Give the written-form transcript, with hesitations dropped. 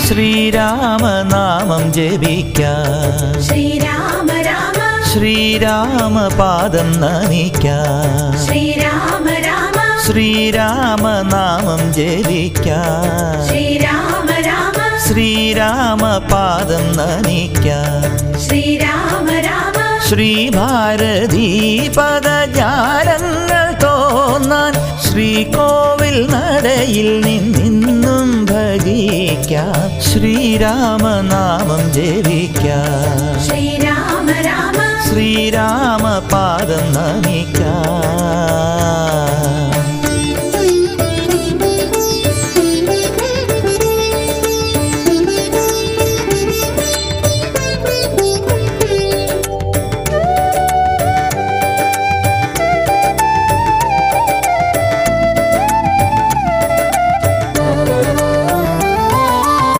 ശ്രീരാമനാമം ജപിക്കാം, ശ്രീരാമ രാമ ശ്രീരാമപാദം നമിക്കാം, ശ്രീരാമ രാമ ശ്രീരാമനാമം ജപിക്കാം, ശ്രീരാമ രാമ ശ്രീരാമപാദം നമിക്കാം. ശ്രീരാമ രാമ ശ്രീഭാരതീ പദജാലങ്ങൾ തോന്നാൻ ശ്രീകോവിൽ നടയിൽ നിന്നും ഭജിക്കാം, ശ്രീരാമനാമം ജപിക്കാം, ശ്രീരാമ രാമ ശ്രീരാമപാദം നമിക്കാം.